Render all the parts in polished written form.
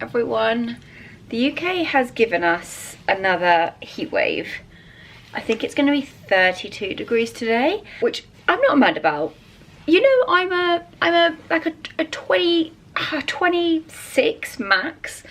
everyone. The UK has given us another heat wave. I think it's going to be 32 degrees today, which I'm not mad about. You know, I'm a 26 max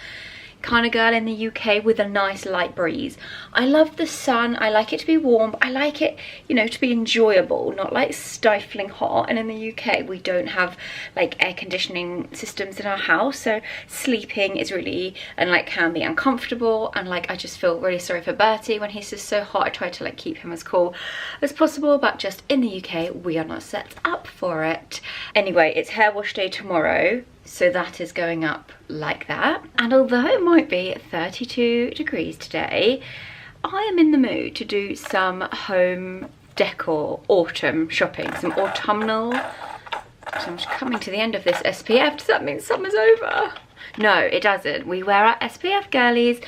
kind of girl in the UK with a nice light breeze. I love the sun, I like it to be warm, but I like it, you know, to be enjoyable, not like stifling hot. And in the UK we don't have like air conditioning systems in our house, so sleeping is really, and like can be uncomfortable, and like I just feel really sorry for Bertie when he's just so hot. I try to like keep him as cool as possible, but just in the UK we are not set up for it. Anyway, it's hair wash day tomorrow, so that is going up like that. And although it might be 32 degrees today, I am in the mood to do some home decor autumn shopping, some autumnal. So I'm just coming to the end of this SPF. Does that mean summer's over? No, it doesn't. We wear our SPF girlies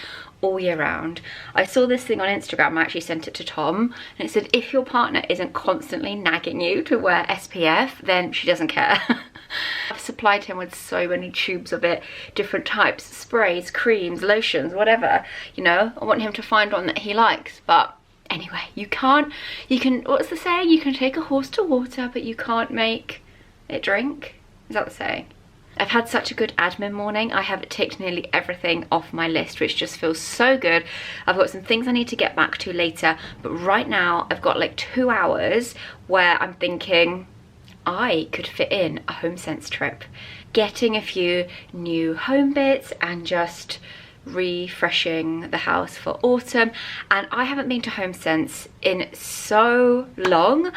all year round. I saw this thing on Instagram, I actually sent it to Tom, and it said if your partner isn't constantly nagging you to wear SPF, then she doesn't care. I've supplied him with so many tubes of it, different types, sprays, creams, lotions, whatever, you know. I want him to find one that he likes. But anyway, you can, what's the saying? You can take a horse to water, but you can't make it drink. Is that the saying? I've had such a good admin morning. I have ticked nearly everything off my list, which just feels so good. I've got some things I need to get back to later, but right now I've got like 2 hours where I'm thinking I could fit in a HomeSense trip, getting a few new home bits and just refreshing the house for autumn. And I haven't been to HomeSense in so long,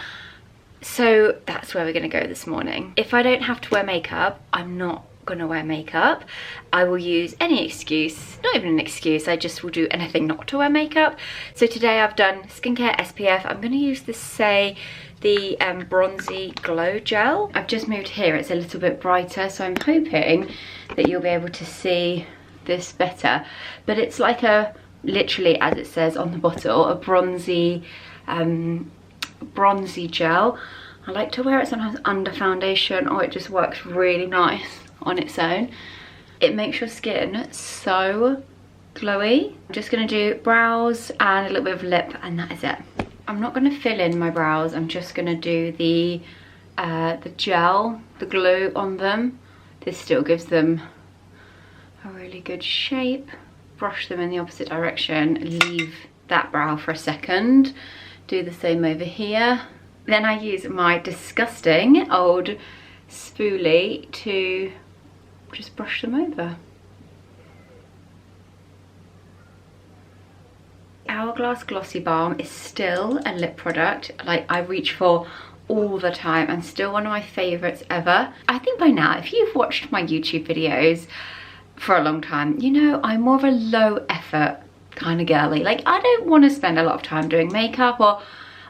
so that's where we're gonna go this morning. If I don't have to wear makeup, I'm not gonna wear makeup. I will use any excuse, not even an excuse, I just will do anything not to wear makeup. So today I've done skincare, SPF. I'm gonna use the bronzy glow gel. I've just moved here, it's a little bit brighter, so I'm hoping that you'll be able to see this better. But it's like a, literally as it says on the bottle, a bronzy gel. I like to wear it sometimes under foundation, or it just works really nice on its own. It makes your skin so glowy. I'm just gonna do brows and a little bit of lip, and that is it. I'm not going to fill in my brows, I'm just going to do the gel, the glue on them. This still gives them a really good shape. Brush them in the opposite direction, leave that brow for a second. Do the same over here. Then I use my disgusting old spoolie to just brush them over. Hourglass Glossy Balm is still a lip product like I reach for all the time, and still one of my favorites ever. I think by now, if you've watched my YouTube videos for a long time, you know I'm more of a low effort kind of girly. Like I don't want to spend a lot of time doing makeup, or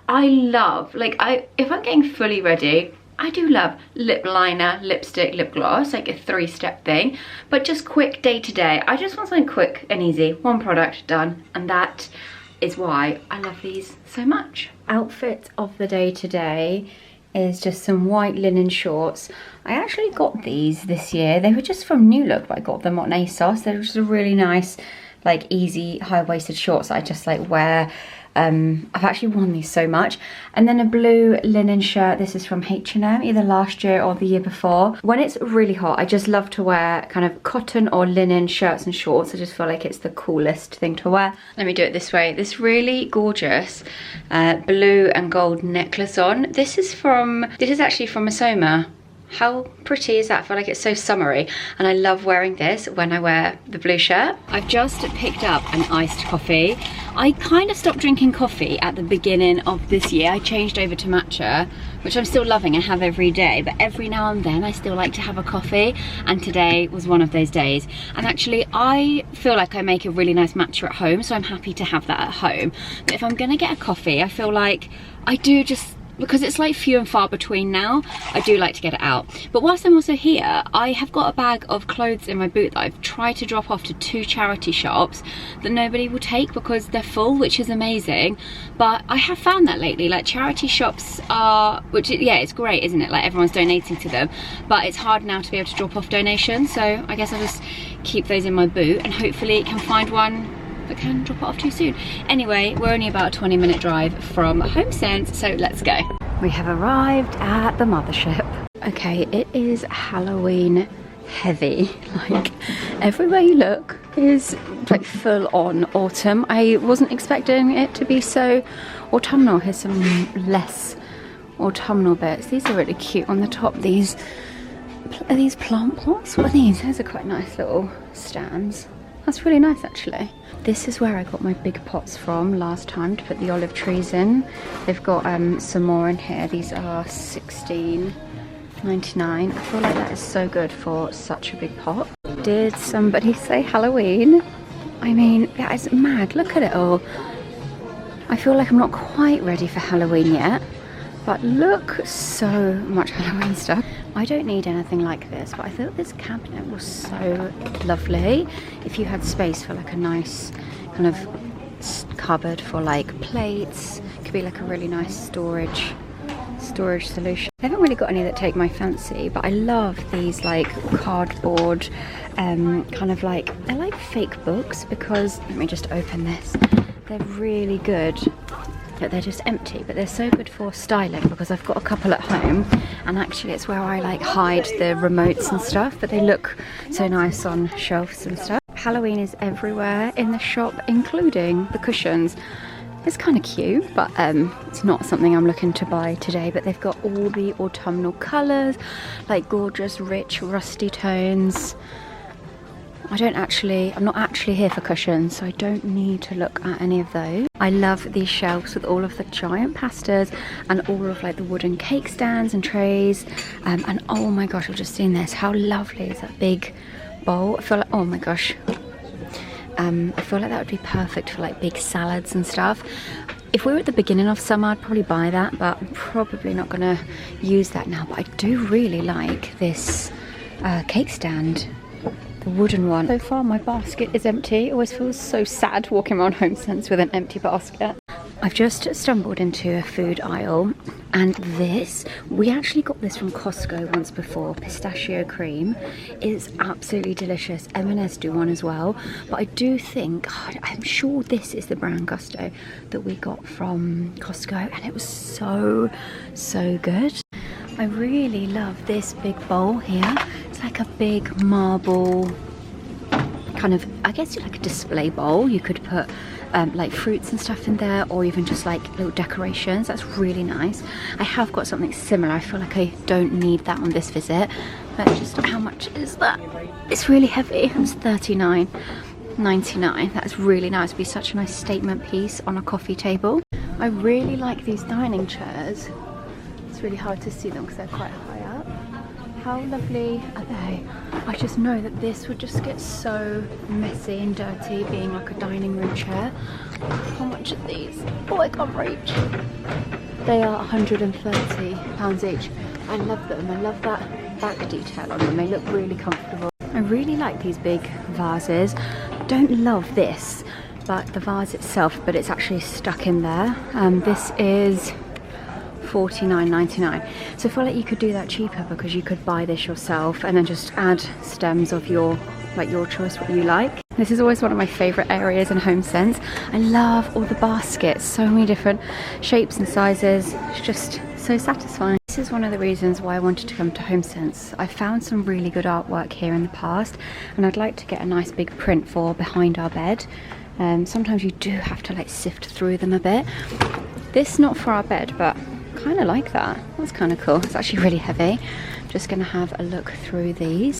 I love, like if I'm getting fully ready, I do love lip liner, lipstick, lip gloss, like a 3-step thing, but just quick day to day. I just want something quick and easy, one product done, and that is why I love these so much. Outfit of the day today is just some white linen shorts. I actually got these this year. They were just from New Look, but I got them on ASOS. They're just a really nice, like easy high-waisted shorts that I just like wear. I've actually worn these so much. And then a blue linen shirt. This is from H&M, either last year or the year before. When it's really hot, I just love to wear kind of cotton or linen shirts and shorts. I just feel like it's the coolest thing to wear. Let me do it this way. This really gorgeous blue and gold necklace on. This is actually from Asoma. How pretty is that? I feel like it's so summery, and I love wearing this when I wear the blue shirt. I've just picked up an iced coffee. I kind of stopped drinking coffee at the beginning of this year. I changed over to matcha, which I'm still loving and have every day, but every now and then I still like to have a coffee, and today was one of those days. And actually I feel like I make a really nice matcha at home, so I'm happy to have that at home. But if I'm gonna get a coffee, I feel like I do just because it's like few and far between now, I do like to get it out. But whilst I'm also here, I have got a bag of clothes in my boot that I've tried to drop off to 2 charity shops that nobody will take because they're full, which is amazing. But I have found that lately, like charity shops are, yeah, it's great, isn't it? Like everyone's donating to them, but it's hard now to be able to drop off donations. So I guess I'll just keep those in my boot and hopefully can find one but can drop it off too soon. Anyway, we're only about a 20-minute drive from HomeSense, so let's go. We have arrived at the mothership. Okay, it is Halloween heavy. Like everywhere you look is like full on autumn. I wasn't expecting it to be so autumnal. Here's some less autumnal bits. These are really cute on the top. These are these plant pots. What are these? Those are quite nice little stands. That's really nice actually. This is where I got my big pots from last time to put the olive trees in. They've got some more in here. These are $16.99. I feel like that is so good for such a big pot. Did somebody say Halloween? I mean, that is mad. Look at it all. I feel like I'm not quite ready for Halloween yet, but look, so much Halloween stuff. I don't need anything like this, but I thought this cabinet was so lovely. If you had space for like a nice kind of cupboard for like plates, it could be like a really nice storage solution. I haven't really got any that take my fancy, but I love these like cardboard kind of like, they're like fake books because, let me just open this. They're really good. They're just empty, but they're so good for styling because I've got a couple at home, and actually it's where I like hide the remotes and stuff, but they look so nice on shelves and stuff. Halloween is everywhere in the shop, including the cushions. It's kind of cute, but it's not something I'm looking to buy today. But they've got all the autumnal colours, like gorgeous rich rusty tones. I'm not actually here for cushions, so I don't need to look at any of those. I love these shelves with all of the giant pastas and all of like the wooden cake stands and trays. And oh my gosh, I've just seen this. How lovely is that big bowl? I feel like, oh my gosh. I feel like that would be perfect for like big salads and stuff. If we were at the beginning of summer, I'd probably buy that, but I'm probably not gonna use that now. But I do really like this cake stand. Wooden one. So far my basket is empty. It always feels so sad walking around HomeSense with an empty basket. I've just stumbled into a food aisle, and this, we actually got this from Costco once before. Pistachio cream is absolutely delicious. M&S do one as well, but I do think, I'm sure this is the brown gusto that we got from Costco, and it was so good. I really love this big bowl here. It's like a big marble kind of, I guess like a display bowl. You could put like fruits and stuff in there, or even just like little decorations. That's really nice. I have got something similar. I feel like I don't need that on this visit, but just how much is that? It's really heavy. It's $39.99. That's really nice. It'd be such a nice statement piece on a coffee table. I really like these dining chairs. It's really hard to see them because they're quite high up. How lovely are they? I just know that this would just get so messy and dirty being like a dining room chair. How much are these? Oh, I can't reach. They are £130 each. I love them. I love that back detail on them. They look really comfortable. I really like these big vases. Don't love this, but the vase itself, but it's actually stuck in there. This is $49.99. So I feel like you could do that cheaper because you could buy this yourself and then just add stems of your choice, what you like. This is always one of my favorite areas in HomeSense. I love all the baskets, so many different shapes and sizes. It's just so satisfying. This is one of the reasons why I wanted to come to HomeSense. I found some really good artwork here in the past, and I'd like to get a nice big print for behind our bed. Sometimes you do have to like sift through them a bit. This not for our bed, but kind of like that. That's kind of cool. It's actually really heavy. Just gonna have a look through these.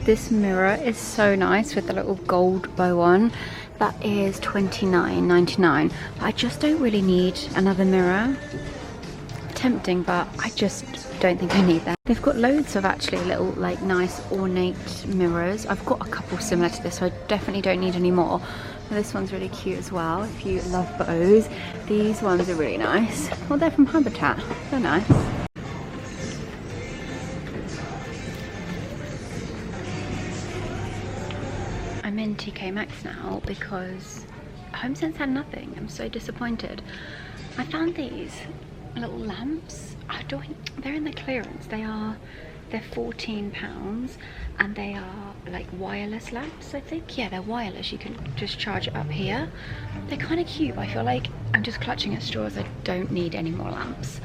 This mirror is so nice with the little gold bow on. That is $29.99. I just don't really need another mirror. Tempting, but I just don't think I need them. They've got loads of actually little like nice ornate mirrors. I've got a couple similar to this, so I definitely don't need any more. But this one's really cute as well if you love bows. These ones are really nice. Well, they're from Habitat. They're nice. I'm in TK Maxx now because HomeSense had nothing. I'm so disappointed. I found these little lamps. They're in the clearance. They're £14 and they are like wireless lamps, I think. Yeah, they're wireless. You can just charge it up here. They're kind of cute, but I feel like I'm just clutching at straws. I don't need any more lamps.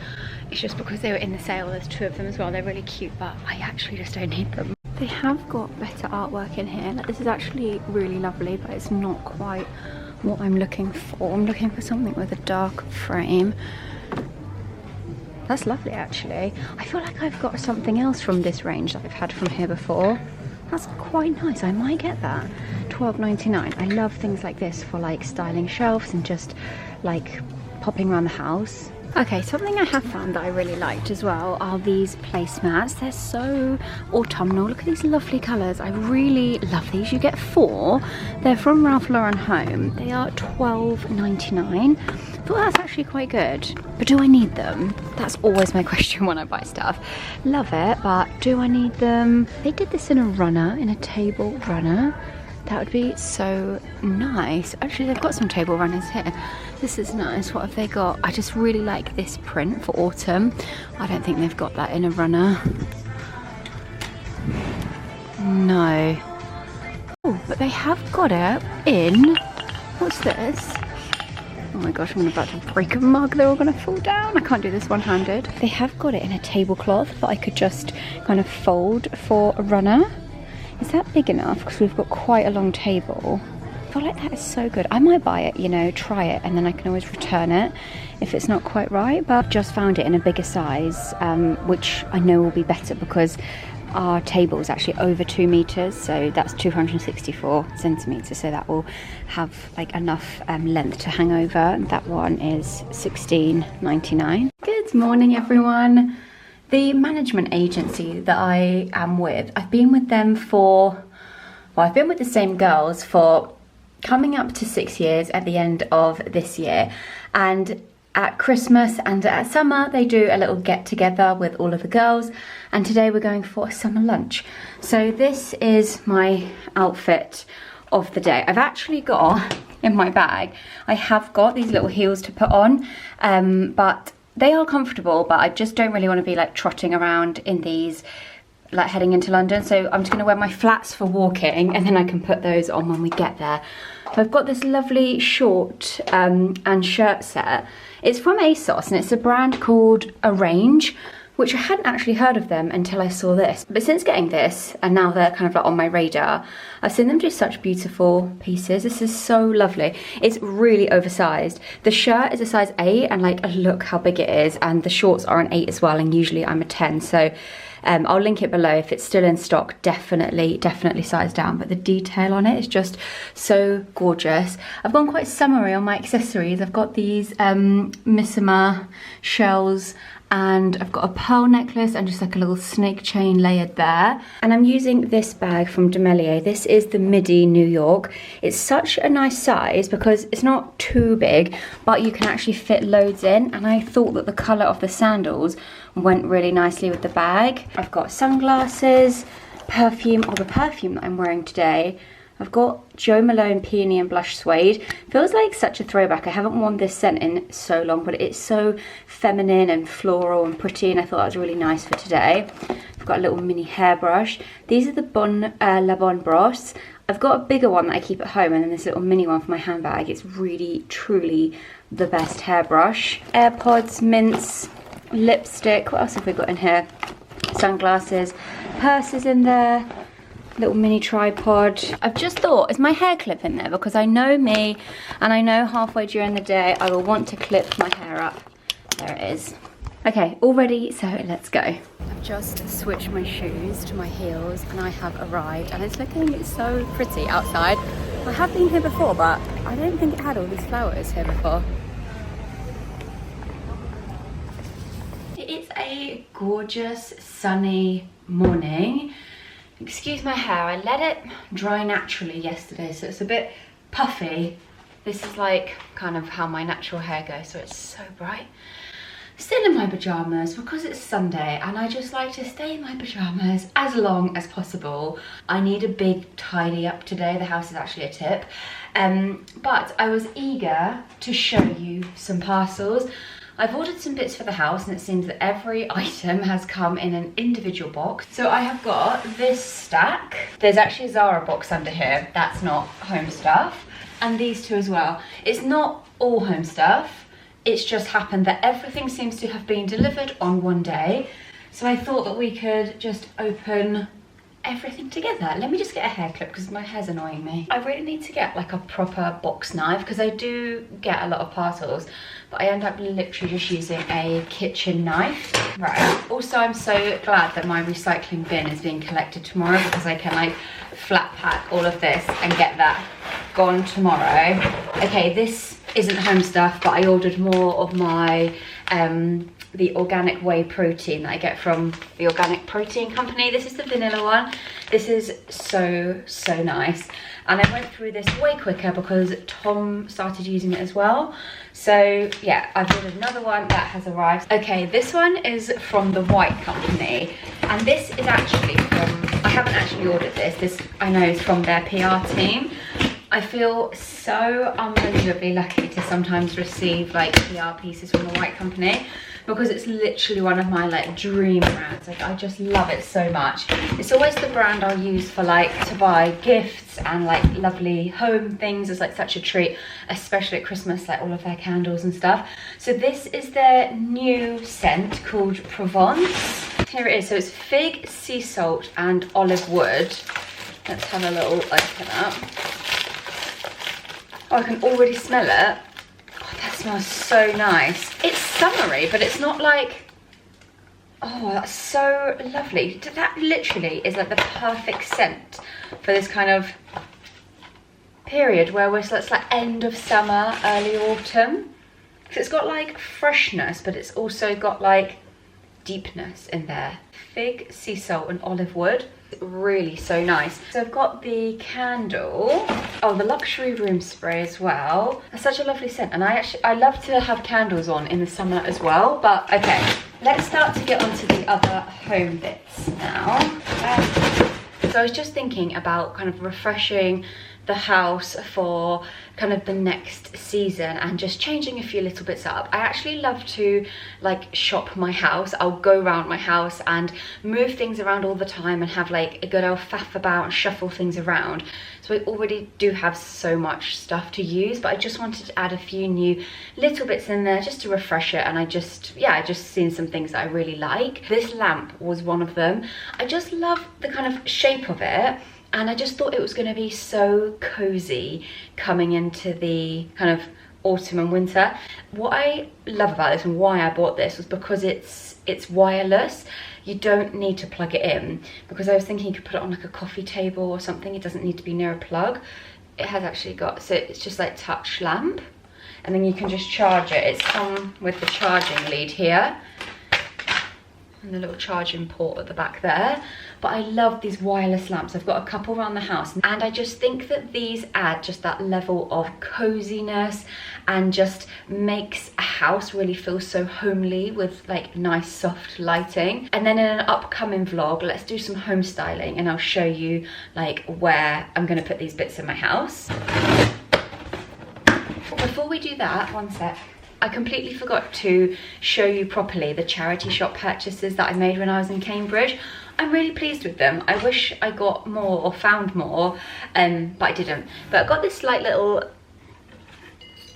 It's just because they were in the sale. There's 2 of them as well. They're really cute, but I actually just don't need them. They have got better artwork in here. Like, this is actually really lovely, but it's not quite what I'm looking for. I'm looking for something with a dark frame. That's lovely, actually. I feel like I've got something else from this range that I've had from here before. That's quite nice. I might get that. £12.99. I love things like this for like styling shelves and just like popping around the house. Okay, something I have found that I really liked as well are these placemats. They're so autumnal. Look at these lovely colours. I really love these. You get 4. They're from Ralph Lauren Home. They are £12.99. I thought that's actually quite good. But do I need them? That's always my question when I buy stuff. Love it, but do I need them? They did this in a runner, in a table runner. That would be so nice. Actually, they've got some table runners here. This is nice. What have they got? I just really like this print for autumn. I don't think they've got that in a runner. No. Oh, but they have got it in... What's this? Oh my gosh, I'm about to break a mug. They're all going to fall down. I can't do this one-handed. They have got it in a tablecloth that I could just kind of fold for a runner. Is that big enough? Because we've got quite a long table. I feel like that is so good. I might buy it, you know, try it, and then I can always return it if it's not quite right. But I've just found it in a bigger size, which I know will be better because our table is actually over 2 meters, so that's 264 centimeters. So that will have like enough length to hang over. That one is £16.99. Good morning, everyone. The management agency that I am with, I've been with them for, well, I've been with the same girls for coming up to 6 years at the end of this year. And at Christmas and at summer, they do a little get together with all of the girls. And today we're going for a summer lunch. So this is my outfit of the day. I've actually got in my bag, I have got these little heels to put on, but they are comfortable, but I just don't really want to be like trotting around in these like heading into London. So I'm just going to wear my flats for walking and then I can put those on when we get there. So I've got this lovely short and shirt set. It's from ASOS and it's a brand called Errands, which I hadn't actually heard of them until I saw this. But since getting this, and now they're kind of like on my radar, I've seen them do such beautiful pieces. This is so lovely. It's really oversized. The shirt is a size 8 and like look how big it is, and the shorts are an 8 as well, and usually I'm a 10. So I'll link it below. If it's still in stock, definitely size down. But the detail on it is just so gorgeous. I've gone quite summery on my accessories. I've got these Missima shells, and I've got a pearl necklace and just like a little snake chain layered there. And I'm using this bag from Demelier. This is the Midi New York. It's such a nice size because it's not too big, but you can actually fit loads in. And I thought that the colour of the sandals went really nicely with the bag. I've got sunglasses, perfume, the perfume that I'm wearing today. I've got Jo Malone Peony and Blush Suede. Feels like such a throwback. I haven't worn this scent in so long, but it's so feminine and floral and pretty, and I thought that was really nice for today. I've got a little mini hairbrush. These are the La Bonne Brosse. I've got a bigger one that I keep at home, and then this little mini one for my handbag. It's really, truly the best hairbrush. AirPods, mints, lipstick. What else have we got in here? Sunglasses, purses in there. Little mini tripod. I've just thought, is my hair clip in there? Because I know me, and I know halfway during the day I will want to clip my hair up. There it is. Okay, all ready, so let's go. I've just switched my shoes to my heels and I have arrived, and it's looking so pretty outside. I have been here before, but I don't think it had all these flowers here before. It's a a gorgeous sunny morning. Excuse my hair, I let it dry naturally yesterday, so it's a bit puffy. This is like kind of how my natural hair goes, so it's so bright. Still in my pajamas because it's Sunday and I just like to stay in my pajamas as long as possible. I need a big tidy up today. The house is actually a tip. But I was eager to show you some parcels. I've ordered some bits for the house and it seems that every item has come in an individual box. So I have got this stack. There's actually a Zara box under here. That's not home stuff. And these two as well. It's not all home stuff. It's just happened that everything seems to have been delivered on one day. So I thought that we could just open everything together. Let me just get a hair clip because my hair's annoying me. I really need to get like a proper box knife because I do get a lot of parcels, but I end up literally just using a kitchen knife. Right, also I'm so glad that my recycling bin is being collected tomorrow because I can like flat pack all of this and get that gone tomorrow. Okay, this isn't home stuff, but I ordered more of my the organic whey protein that I get from the organic protein company. This is the vanilla one. This is so nice, and I went through this way quicker because Tom started using it as well. So yeah, I've ordered another one that has arrived. Okay, this one is from the white company, and this is actually from, I haven't actually ordered this I know is from their PR team. I feel so unbelievably lucky to sometimes receive like PR pieces from the white company because it's literally one of my like dream brands. Like I just love it so much. It's always the brand I'll use for like to buy gifts and like lovely home things. It's like such a treat, especially at Christmas, like all of their candles and stuff. So this is their new scent called Provence. Here it is. So it's fig, sea salt and olive wood. Let's have a little open up. Oh, I can already smell it. Oh, that smells so nice. It's summery, but it's not like, oh, that's so lovely. That literally is like the perfect scent for this kind of period where we're, so it's like end of summer, early autumn. So it's got like freshness, but it's also got like deepness in there. Fig, sea salt and olive wood. Really so nice. So I've got the candle, oh, the luxury room spray as well. That's such a lovely scent, and I love to have candles on in the summer as well. But okay, let's start to get onto the other home bits now. So I was just thinking about kind of refreshing the house for kind of the next season and just changing a few little bits up. I actually love to like shop my house. I'll go around my house and move things around all the time and have like a good old faff about and shuffle things around. So I already do have so much stuff to use, but I just wanted to add a few new little bits in there just to refresh it. And I just seen some things that I really like. This lamp was one of them. I just love the kind of shape of it. And I just thought it was going to be so cozy coming into the kind of autumn and winter. What I love about this and why I bought this was because it's wireless. You don't need to plug it in, because I was thinking you could put it on like a coffee table or something. It doesn't need to be near a plug. It has actually got, so it's just like touch lamp, and then you can just charge it. It's come with the charging lead here and the little charging port at the back there. But I love these wireless lamps. I've got a couple around the house, and I just think that these add just that level of coziness and just makes a house really feel so homely with like nice soft lighting. And then in an upcoming vlog, let's do some home styling and I'll show you like where I'm gonna put these bits in my house. Before we do that, one sec. I completely forgot to show you properly the charity shop purchases that I made when I was in Cambridge. I'm really pleased with them. I wish I got more or found more, but I didn't. But I got this like little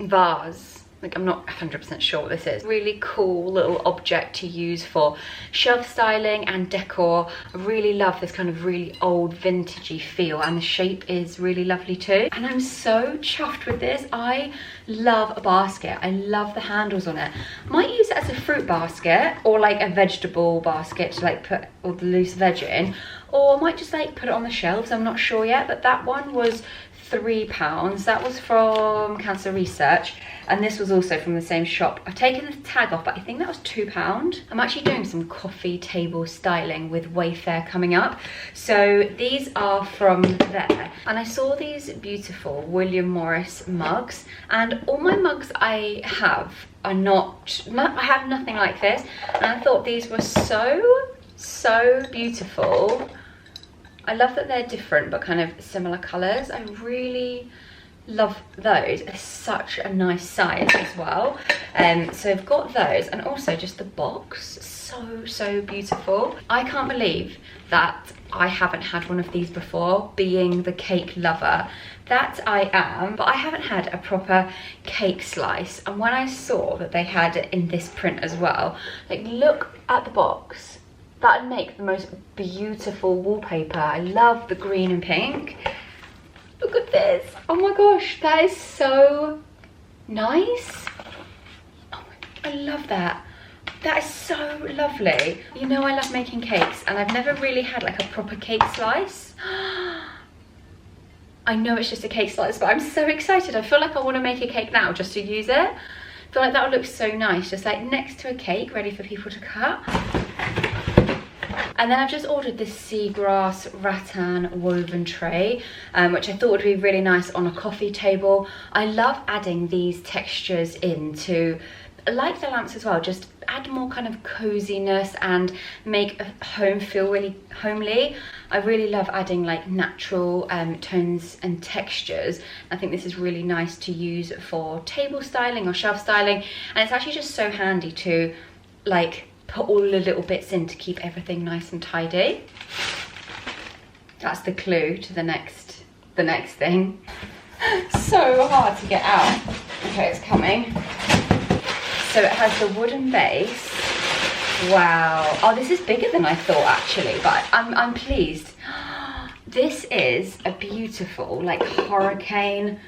vase. Like, I'm not 100% sure what this is. Really cool little object to use for shelf styling and decor. I really love this kind of really old vintagey feel, and the shape is really lovely too. And I'm so chuffed with this. I love a basket. I love the handles on it. Might use it as a fruit basket or like a vegetable basket to like put all the loose veg in, or I might just like put it on the shelves. I'm not sure yet, but that one was £3. That was from Cancer Research, and this was also from the same shop. I've taken the tag off, but I think that was £2. I'm actually doing some coffee table styling with Wayfair coming up, so these are from there. And I saw these beautiful William Morris mugs, and all my mugs I have are I have nothing like this, and I thought these were so beautiful. I love that they're different but kind of similar colours. I really love those. It's such a nice size as well. So I've got those, and also just the box, so beautiful. I can't believe that I haven't had one of these before, being the cake lover that I am, but I haven't had a proper cake slice. And when I saw that they had it in this print as well, like, look at the box. That would make the most beautiful wallpaper. I love the green and pink. Look at this. Oh my gosh, that is so nice. Oh my, I love that. That is so lovely. You know I love making cakes, and I've never really had like a proper cake slice. I know it's just a cake slice, but I'm so excited. I feel like I want to make a cake now just to use it. I feel like that would look so nice, just like next to a cake, ready for people to cut. And then I've just ordered this seagrass rattan woven tray, which I thought would be really nice on a coffee table. I love adding these textures into, like the lamps as well, just add more kind of coziness and make a home feel really homely. I really love adding like natural tones and textures. I think this is really nice to use for table styling or shelf styling, and it's actually just so handy to like put all the little bits in to keep everything nice and tidy. That's the clue to the next thing. So hard to get out. Okay, it's coming. So it has the wooden base. Wow. Oh, this is bigger than I thought actually, but I'm pleased. This is a beautiful like hurricane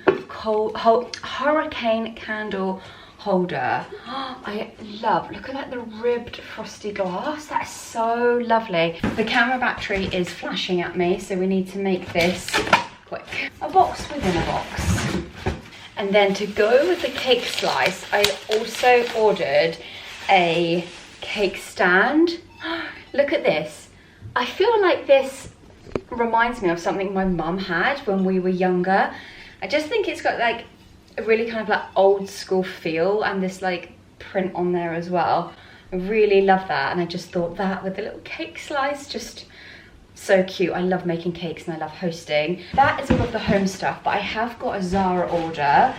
candle holder. I love, look at that, the ribbed frosty glass. That is so lovely. The camera battery is flashing at me, so we need to make this quick. A box within a box. And then to go with the cake slice, I also ordered a cake stand. Look at this. I feel like this reminds me of something my mum had when we were younger. I just think it's got like a really kind of like old school feel, and this like print on there as well. I really love that, and I just thought that with a little cake slice, just so cute. I love making cakes and I love hosting. That is all of the home stuff, but I have got a Zara order.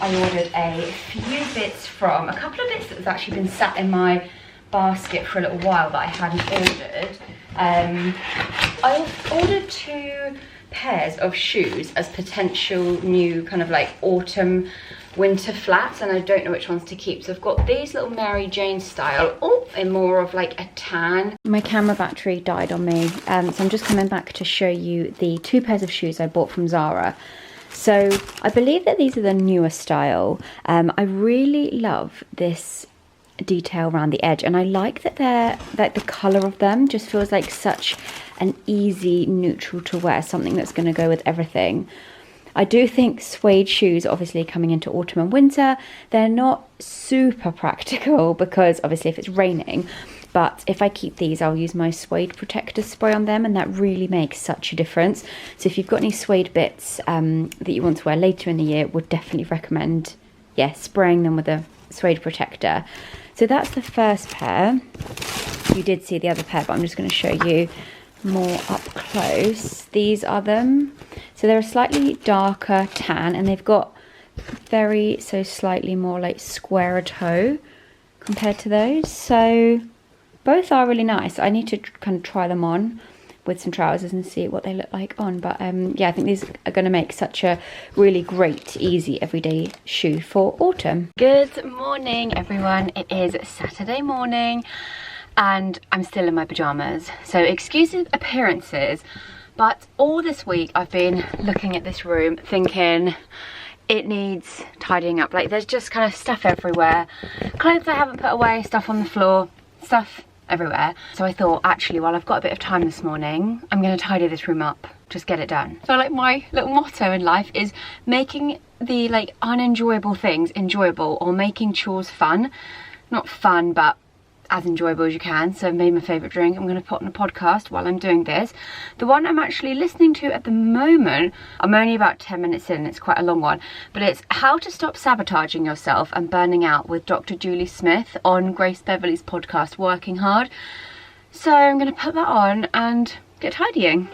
I ordered a few bits from, a couple of bits that have actually been sat in my basket for a little while that I hadn't ordered. I ordered 2 pairs of shoes as potential new kind of like autumn winter flats, and I don't know which ones to keep. So I've got these little Mary Jane style, in more of like a tan. My camera battery died on me, so I'm just coming back to show you the 2 pairs of shoes I bought from Zara. So I believe that these are the newer style. I really love this detail around the edge, and I like that they're like the color of them just feels like such an easy neutral to wear, something that's going to go with everything. I do think suede shoes, obviously coming into autumn and winter, they're not super practical because obviously if it's raining, but if I keep these, I'll use my suede protector spray on them, and that really makes such a difference. So if you've got any suede bits that you want to wear later in the year, would definitely recommend, yeah, spraying them with a suede protector. So that's the first pair. You did see the other pair, but I'm just going to show you more up close. These are them. So they're a slightly darker tan, and they've got slightly more like square toe compared to those. So both are really nice. I need to kind of try them on with some trousers and see what they look like on, but yeah, I think these are going to make such a really great, easy, everyday shoe for autumn. Good morning, everyone. It is Saturday morning and I'm still in my pajamas, so excuse the appearances, but all this week I've been looking at this room thinking it needs tidying up. Like, there's just kind of stuff everywhere, clothes I haven't put away, stuff on the floor, stuff everywhere. So I thought, actually, while I've got a bit of time this morning, I'm going to tidy this room up. just get it done. So like my little motto in life is making the like unenjoyable things enjoyable, or making chores fun. Not fun, but as enjoyable as you can. So I made my favourite drink. I'm going to put on a podcast while I'm doing this. The one I'm actually listening to at the moment, I'm only about 10 minutes in, it's quite a long one, but it's How to Stop Sabotaging Yourself and Burning Out with Dr. Julie Smith on Grace Beverley's podcast, Working Hard. So I'm going to put that on and get tidying.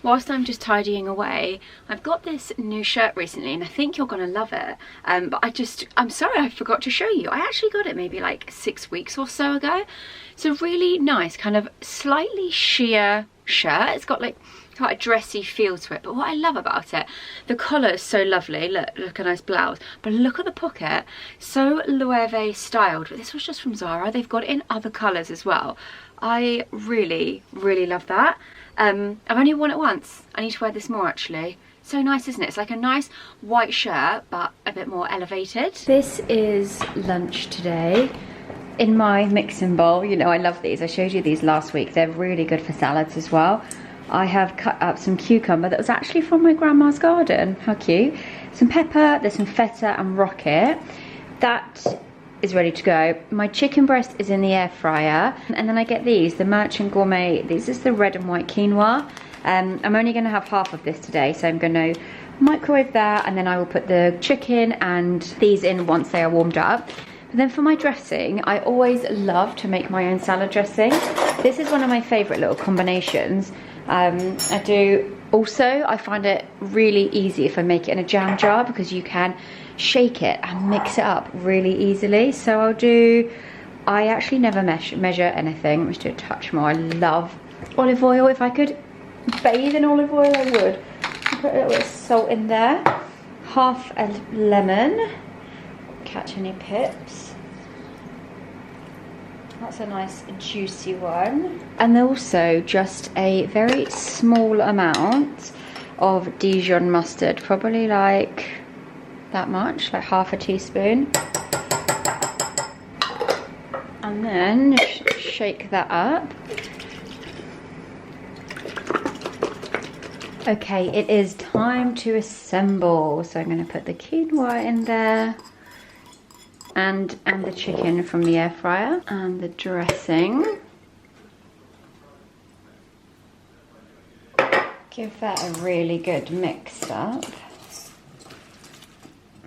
Whilst I'm just tidying away, I've got this new shirt recently and I think you're gonna love it, but I'm sorry I forgot to show you. I actually got it maybe like 6 weeks or so ago. It's a really nice kind of slightly sheer shirt. It's got like quite a dressy feel to it, but what I love about it, the collar is so lovely. Look a nice blouse, but look at the pocket, so Loewe styled. But this was just from Zara. They've got it in other colours as well. I really love that. I've only worn it once. I need to wear this more actually. So nice, isn't it? It's like a nice white shirt, but a bit more elevated. This is lunch today. In my mixing bowl, you know I love these. I showed you these last week. They're really good for salads as well. I have cut up some cucumber that was actually from my grandma's garden. How cute. Some pepper, there's some feta and rocket. That is ready to go. My chicken breast is in the air fryer, and then I get these, the Merchant Gourmet. This is the red and white quinoa. I'm only going to have half of this today, so I'm going to microwave that, and then I will put the chicken and these in once they are warmed up. But then for my dressing, I always love to make my own salad dressing. This is one of my favourite little combinations. I do also, I find it really easy if I make it in a jam jar, because you can shake it and mix it up really easily. So I actually never measure anything. Let's do a touch more. I love olive oil. If I could bathe in olive oil, I would. Put a little bit of salt in there. Half a lemon. Catch any pips. That's a nice juicy one. And also just a very small amount of Dijon mustard, probably like that much, like half a teaspoon. And then shake that up. Okay, it is time to assemble. So I'm going to put the quinoa in there. And the chicken from the air fryer, and the dressing. Give that a really good mix up.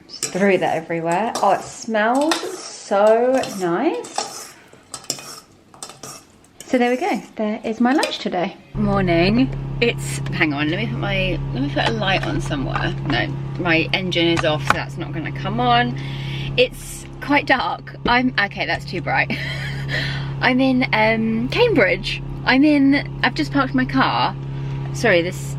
Just throw that everywhere. Oh, it smells so nice. So there we go. There is my lunch today. Morning. It's, hang on, let me put a light on somewhere. No, my engine is off, so that's not going to come on. It's quite dark. Okay, that's too bright. I'm in Cambridge. I've just parked my car. Sorry, this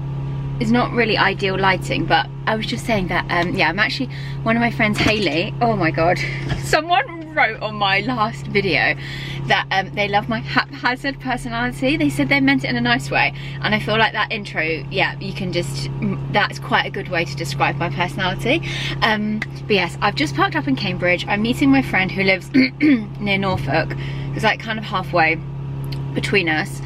is not really ideal lighting, but I was just saying that yeah, I'm actually, one of my friends, Hayley, oh my god, someone wrote on my last video that they love my haphazard personality. They said they meant it in a nice way, and I feel like that intro, yeah, you can just, that's quite a good way to describe my personality. But yes, I've just parked up in Cambridge. I'm meeting my friend who lives near Norfolk. It's like kind of halfway between us.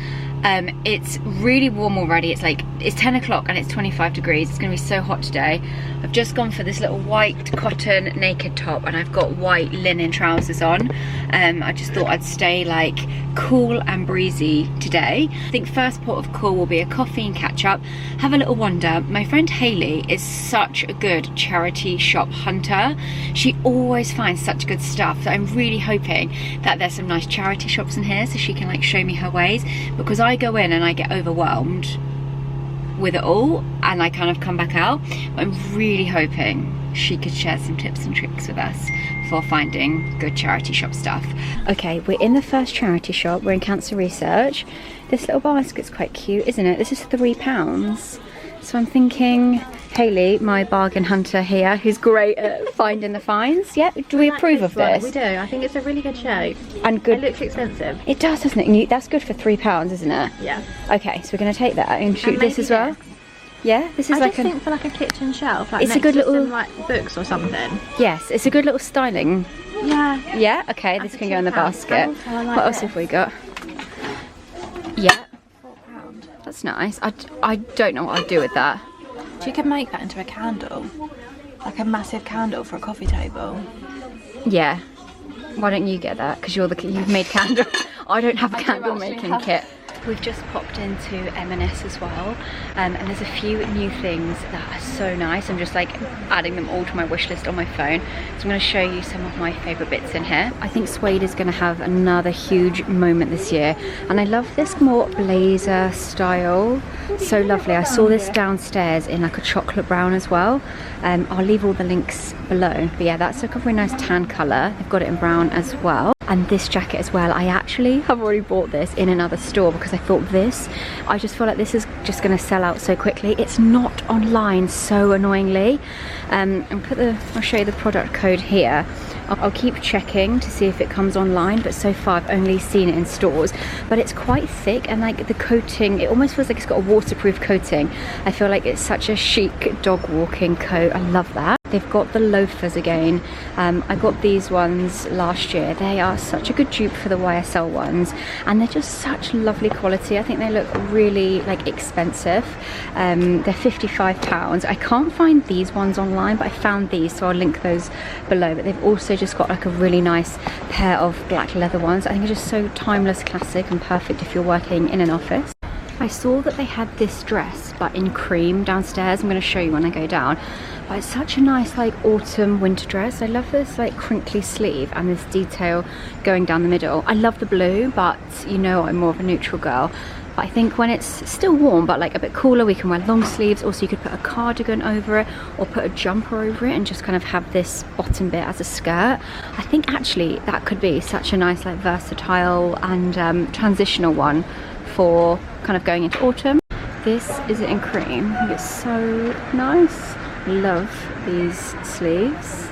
It's really warm already. It's 10 o'clock and it's 25 degrees. It's gonna be so hot today. I've just gone for this little white cotton naked top, and I've got white linen trousers on. I just thought I'd stay like cool and breezy today. I think first port of call will be a coffee and catch up, have a little wander. My friend Hayley is such a good charity shop hunter. She always finds such good stuff, so I'm really hoping that there's some nice charity shops in here so she can like show me her ways, because I go in and I get overwhelmed with it all and I kind of come back out. But I'm really hoping she could share some tips and tricks with us for finding good charity shop stuff. Okay, we're in the first charity shop. We're in Cancer Research. This little basket's quite cute, isn't it? This is £3. So I'm thinking, Hayley, my bargain hunter here, who's great at finding the finds. Yeah, do we approve of this? We do. I think it's a really good shape. And good. It looks expensive. It does, doesn't it? And that's good for £3, isn't it? Yeah. Okay, so we're going to take that and shoot this as well. Yeah, this is I just think for like a kitchen shelf, like it's next a good to little some, like books or something. Yes, it's a good little styling. Yeah. Yeah. Okay, this can go in the basket. What else have we got? Yeah. £4. That's nice. I don't know what I'd do with that. You could make that into a candle, like a massive candle for a coffee table. Yeah. Why don't you get that? Because you've made candle. I don't have a candle making kit. We've just popped into M&S as well, and there's a few new things that are so nice. I'm just like adding them all to my wish list on my phone. So I'm going to show you some of my favourite bits in here. I think suede is going to have another huge moment this year, and I love this more blazer style. So lovely. I saw this downstairs in like a chocolate brown as well. I'll leave all the links below. But yeah, that's like a really nice tan colour. They've got it in brown as well. And this jacket as well, I actually have already bought this in another store because I thought I just feel like this is just going to sell out so quickly. It's not online, so annoyingly. I'll show you the product code here. I'll keep checking to see if it comes online, but so far I've only seen it in stores. But it's quite thick, and like the coating, it almost feels like it's got a waterproof coating. I feel like it's such a chic dog walking coat. I love that. They've got the loafers again. I got these ones last year. They are such a good dupe for the YSL ones, and they're just such lovely quality. I think they look really like expensive. They're £55. I can't find these ones online, but I found these, so I'll link those below. But they've also just got like a really nice pair of black leather ones. I think are just so timeless, classic, and perfect if you're working in an office. I saw that they had this dress but in cream downstairs. I'm going to show you when I go down. But it's such a nice like autumn winter dress. I love this like crinkly sleeve and this detail going down the middle. I love the blue, but you know I'm more of a neutral girl. But I think when it's still warm but like a bit cooler, we can wear long sleeves. Also you could put a cardigan over it or put a jumper over it and just kind of have this bottom bit as a skirt. I think actually that could be such a nice like versatile and transitional one for kind of going into autumn. This is it in cream. I think it's so nice. Love these sleeves.